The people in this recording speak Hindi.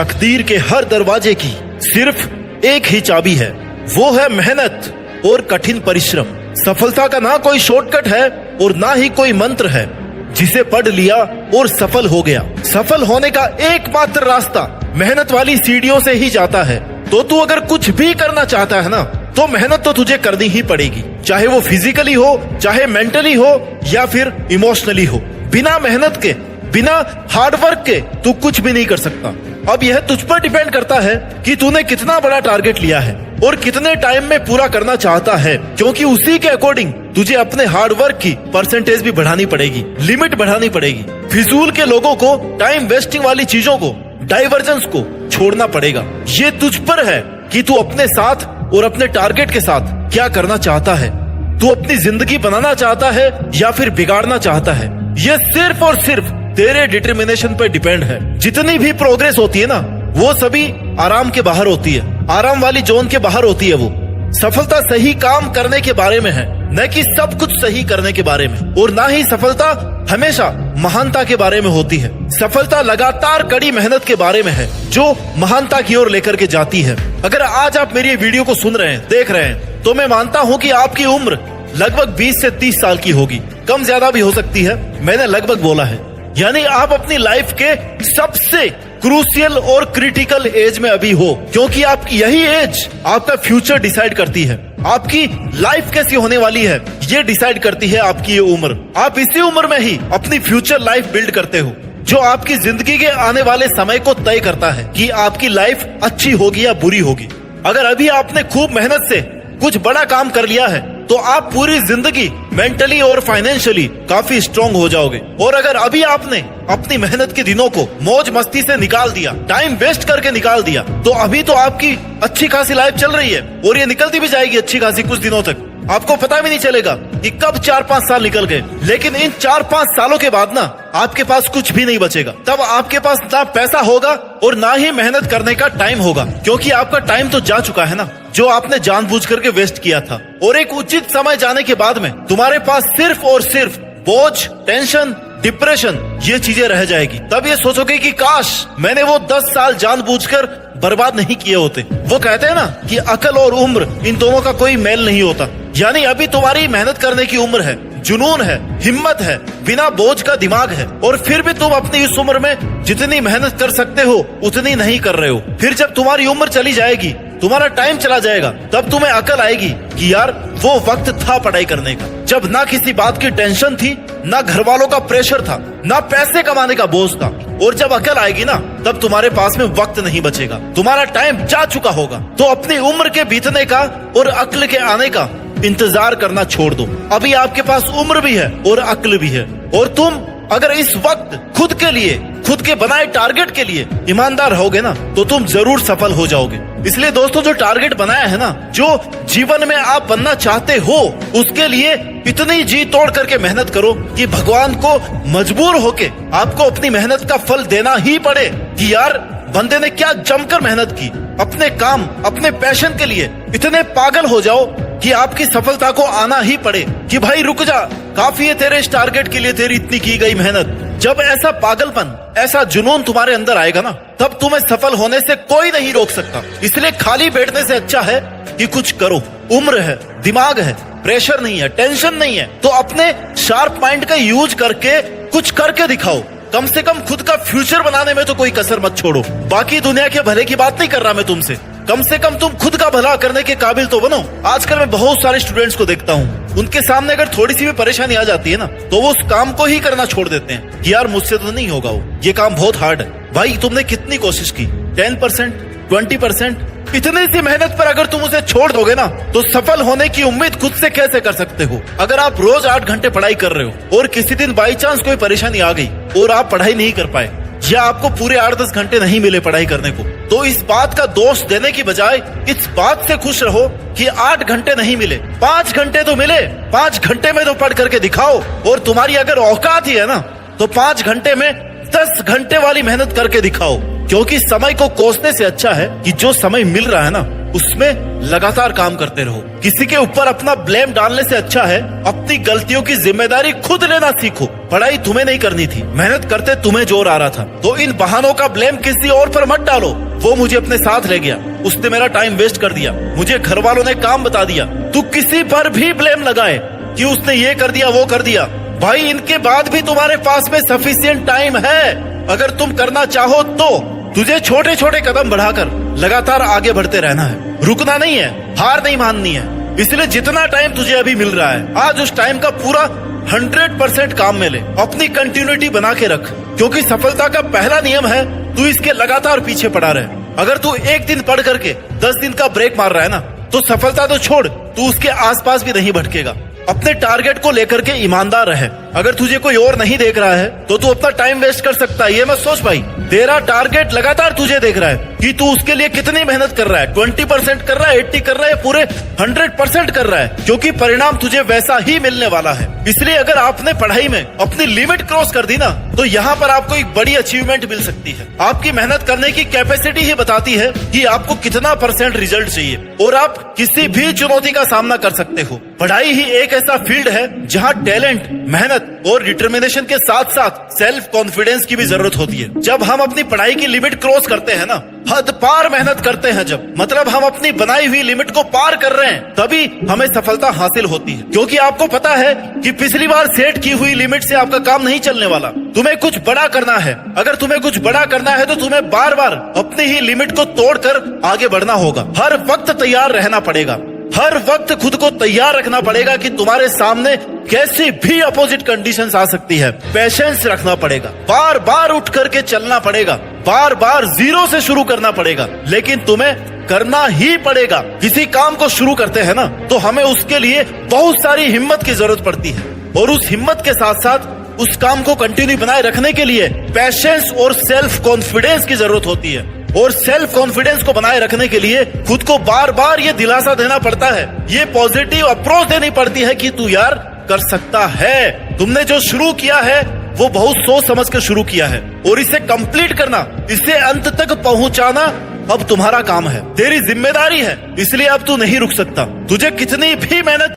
तकदीर के हर दरवाजे की सिर्फ एक ही चाबी है, वो है मेहनत और कठिन परिश्रम। सफलता का ना कोई शॉर्टकट है और ना ही कोई मंत्र है जिसे पढ़ लिया और सफल हो गया। सफल होने का एकमात्र रास्ता मेहनत वाली सीढ़ियों से ही जाता है। तो तू अगर कुछ भी करना चाहता है ना, तो मेहनत तो तुझे करनी ही पड़ेगी, चाहे वो फिजिकली हो, चाहे मेंटली हो या फिर इमोशनली हो। बिना मेहनत के, बिना हार्डवर्क के तू कुछ भी नहीं कर सकता। अब यह तुझ पर डिपेंड करता है कि तूने कितना बड़ा टारगेट लिया है और कितने टाइम में पूरा करना चाहता है, क्योंकि उसी के अकॉर्डिंग तुझे अपने हार्डवर्क की परसेंटेज भी बढ़ानी पड़ेगी, लिमिट बढ़ानी पड़ेगी। फिजूल के लोगों को, टाइम वेस्टिंग वाली चीजों को, डाइवर्जेंस को छोड़ना पड़ेगा। ये तुझ पर है कि तू अपने साथ और अपने टारगेट के साथ क्या करना चाहता है। तू अपनी जिंदगी बनाना चाहता है या फिर बिगाड़ना चाहता है। ये सिर्फ और सिर्फ तेरे डिटर्मिनेशन पर डिपेंड है। जितनी भी प्रोग्रेस होती है ना, वो सभी आराम के बाहर होती है, आराम वाली जोन के बाहर होती है। वो सफलता सही काम करने के बारे में है, न कि सब कुछ सही करने के बारे में, और ना ही सफलता हमेशा महानता के बारे में होती है। सफलता लगातार कड़ी मेहनत के बारे में है, जो महानता की ओर लेकर के जाती है। अगर आज आप मेरी वीडियो को सुन रहे हैं, देख रहे हैं, तो मैं मानता हूँ कि आपकी उम्र लगभग 20 से 30 साल की होगी, कम ज्यादा भी हो सकती है, मैंने लगभग बोला है। यानी आप अपनी लाइफ के सबसे क्रूशियल और क्रिटिकल एज में अभी हो, क्योंकि आपकी यही एज आपका फ्यूचर डिसाइड करती है। आपकी लाइफ कैसी होने वाली है ये डिसाइड करती है आपकी ये उम्र। आप इसी उम्र में ही अपनी फ्यूचर लाइफ बिल्ड करते हो, जो आपकी जिंदगी के आने वाले समय को तय करता है कि आपकी लाइफ अच्छी होगी या बुरी होगी। अगर अभी आपने खूब मेहनत से कुछ बड़ा काम कर लिया है, तो आप पूरी जिंदगी मेंटली और फाइनेंशियली काफी स्ट्रांग हो जाओगे। और अगर अभी आपने अपनी मेहनत के दिनों को मौज मस्ती से निकाल दिया, टाइम वेस्ट करके निकाल दिया, तो अभी तो आपकी अच्छी खासी लाइफ चल रही है और ये निकलती भी जाएगी अच्छी खासी कुछ दिनों तक। आपको पता भी नहीं चलेगा कि कब 4-5 साल निकल गए। लेकिन इन 4-5 सालों के बाद ना आपके पास कुछ भी नहीं बचेगा। तब आपके पास ना पैसा होगा और ना ही मेहनत करने का टाइम होगा, क्योंकि आपका टाइम तो जा चुका है ना, जो आपने जानबूझ करके वेस्ट किया था। और एक उचित समय जाने के बाद में तुम्हारे पास सिर्फ और सिर्फ बोझ, टेंशन, डिप्रेशन, ये चीजें रह जाएगी। तब ये सोचोगे कि काश मैंने वो 10 साल जानबूझकर बर्बाद नहीं किए होते। वो कहते हैं ना कि अकल और उम्र, इन दोनों का कोई मेल नहीं होता। यानी अभी तुम्हारी मेहनत करने की उम्र है, जुनून है, हिम्मत है, बिना बोझ का दिमाग है, और फिर भी तुम अपनी इस उम्र में जितनी मेहनत कर सकते हो उतनी नहीं कर रहे हो। फिर जब तुम्हारी उम्र चली जाएगी, तुम्हारा टाइम चला जाएगा, तब तुम्हें अकल आएगी कि यार वो वक्त था पढ़ाई करने का, जब ना किसी बात की टेंशन थी, ना घर वालों का प्रेशर था, ना पैसे कमाने का बोझ था। और जब अकल आएगी ना, तब तुम्हारे पास में वक्त नहीं बचेगा, तुम्हारा टाइम जा चुका होगा। तो अपनी उम्र के बीतने का और अक्ल के आने का इंतजार करना छोड़ दो। अभी आपके पास उम्र भी है और अक्ल भी है, और तुम अगर इस वक्त खुद के लिए, खुद के बनाए टारगेट के लिए ईमानदार रहोगे ना, तो तुम जरूर सफल हो जाओगे। इसलिए दोस्तों, जो टारगेट बनाया है ना, जो जीवन में आप बनना चाहते हो, उसके लिए इतनी जी तोड़ करके मेहनत करो कि भगवान को मजबूर होके आपको अपनी मेहनत का फल देना ही पड़े कि यार बंदे ने क्या जमकर मेहनत की। अपने काम, अपने पैशन के लिए इतने पागल हो जाओ कि आपकी सफलता को आना ही पड़े कि भाई रुक जा, काफी है तेरे इस टारगेट के लिए तेरी इतनी की गई मेहनत। जब ऐसा पागलपन, ऐसा जुनून तुम्हारे अंदर आएगा ना, तब तुम्हें सफल होने से कोई नहीं रोक सकता। इसलिए खाली बैठने से अच्छा है कि कुछ करो। उम्र है, दिमाग है, प्रेशर नहीं है, टेंशन नहीं है, तो अपने शार्प माइंड का यूज करके कुछ करके दिखाओ। कम से कम खुद का फ्यूचर बनाने में तो कोई कसर मत छोड़ो। बाकी दुनिया के भले की बात नहीं कर रहा मैं तुमसे, कम से कम तुम खुद का भला करने के काबिल तो बनो। आजकल मैं बहुत सारे स्टूडेंट्स को देखता हूँ, उनके सामने अगर थोड़ी सी भी परेशानी आ जाती है ना, तो वो उस काम को ही करना छोड़ देते हैं कि यार मुझसे तो नहीं होगा, वो ये काम बहुत हार्ड है। भाई तुमने कितनी कोशिश की? 10%, 20%? इतनी सी मेहनत पर अगर तुम उसे छोड़ दोगे ना, तो सफल होने की उम्मीद खुद से कैसे कर सकते हो? अगर आप रोज 8 घंटे पढ़ाई कर रहे हो और किसी दिन बाई चांस कोई परेशानी आ गई और आप पढ़ाई नहीं कर पाए, या आपको पूरे 8-10 घंटे नहीं मिले पढ़ाई करने को, तो इस बात का दोष देने की बजाय इस बात से खुश रहो कि 8 घंटे नहीं मिले, 5 घंटे तो मिले। 5 घंटे में तो पढ़ करके दिखाओ। और तुम्हारी अगर औकात ही है ना, तो 5 घंटे में 10 घंटे वाली मेहनत करके दिखाओ। क्योंकि समय को कोसने से अच्छा है कि जो समय मिल रहा है ना, उसमें लगातार काम करते रहो। किसी के ऊपर अपना ब्लेम डालने से अच्छा है अपनी गलतियों की जिम्मेदारी खुद लेना सीखो। पढ़ाई तुम्हें नहीं करनी थी, मेहनत करते तुम्हें जोर आ रहा था, तो इन बहानों का ब्लेम किसी और पर मत डालो। वो मुझे अपने साथ ले गया, उसने मेरा टाइम वेस्ट कर दिया, मुझे घर वालों ने काम बता दिया। तू किसी पर भी ब्लेम लगाए कि उसने ये कर दिया वो कर दिया, भाई इनके बाद भी तुम्हारे पास में सफिशिएंट टाइम है। अगर तुम करना चाहो तो तुझे छोटे छोटे कदम बढ़ाकर लगातार आगे बढ़ते रहना है, रुकना नहीं है, हार नहीं माननी है। इसलिए जितना टाइम तुझे अभी मिल रहा है, आज उस टाइम का पूरा 100% काम में ले, अपनी कंटिन्यूटी बना के रख, क्योंकि सफलता का पहला नियम है तू इसके लगातार पीछे पड़ा रहे। अगर तू एक दिन पढ़ करके 10 दिन का ब्रेक मार रहा है ना, तो सफलता तो छोड़, तू उसके आसपास भी नहीं भटकेगा। अपने टारगेट को लेकर के ईमानदार रहे। अगर तुझे कोई और नहीं देख रहा है तो तू अपना टाइम वेस्ट कर सकता है, ये मत सोच भाई। तेरा टारगेट लगातार तुझे देख रहा है कि तू उसके लिए कितनी मेहनत कर रहा है, 20% कर रहा है, 80 कर रहा है, पूरे 100% कर रहा है, क्योंकि परिणाम तुझे वैसा ही मिलने वाला है। इसलिए अगर आपने पढ़ाई में अपनी लिमिट क्रॉस कर दी ना, तो यहाँ पर आपको एक बड़ी अचीवमेंट मिल सकती है। आपकी मेहनत करने की कैपेसिटी ही बताती है कि आपको कितना % रिजल्ट चाहिए, और आप किसी भी चुनौती का सामना कर सकते हो। पढ़ाई ही एक ऐसा फील्ड है जहाँ टैलेंट, मेहनत और डिटर्मिनेशन के साथ साथ सेल्फ कॉन्फिडेंस की भी जरूरत होती है। जब हम अपनी पढ़ाई की लिमिट क्रॉस करते हैं ना, हद पार मेहनत करते हैं, जब मतलब हम अपनी बनाई हुई लिमिट को पार कर रहे हैं, तभी हमें सफलता हासिल होती है। क्योंकि आपको पता है कि पिछली बार सेट की हुई लिमिट से आपका काम नहीं चलने वाला। तुम्हें कुछ बड़ा करना है। अगर तुम्हें कुछ बड़ा करना है तो तुम्हें बार बार अपनी ही लिमिट को तोड़कर आगे बढ़ना होगा। हर वक्त तैयार रहना पड़ेगा, हर वक्त खुद को तैयार रखना पड़ेगा कि तुम्हारे सामने कैसी भी अपोजिट कंडीशंस आ सकती है। पेशेंस रखना पड़ेगा, बार बार उठ करके चलना पड़ेगा, बार बार जीरो से शुरू करना पड़ेगा, लेकिन तुम्हें करना ही पड़ेगा। किसी काम को शुरू करते हैं ना, तो हमें उसके लिए बहुत सारी हिम्मत की जरूरत पड़ती है, और उस हिम्मत के साथ साथ उस काम को कंटिन्यू बनाए रखने के लिए पेशेंस और सेल्फ कॉन्फिडेंस की जरूरत होती है। और सेल्फ कॉन्फिडेंस को बनाए रखने के लिए खुद को बार बार ये दिलासा देना पड़ता है, ये पॉजिटिव अप्रोच देनी पड़ती है कि तू यार कर सकता है। तुमने जो शुरू किया है वो बहुत सोच समझ कर शुरू किया है, और इसे कंप्लीट करना, इसे अंत तक पहुंचाना अब तुम्हारा काम है, तेरी जिम्मेदारी है। इसलिए अब तू नहीं रुक सकता। तुझे कितनी भी मेहनत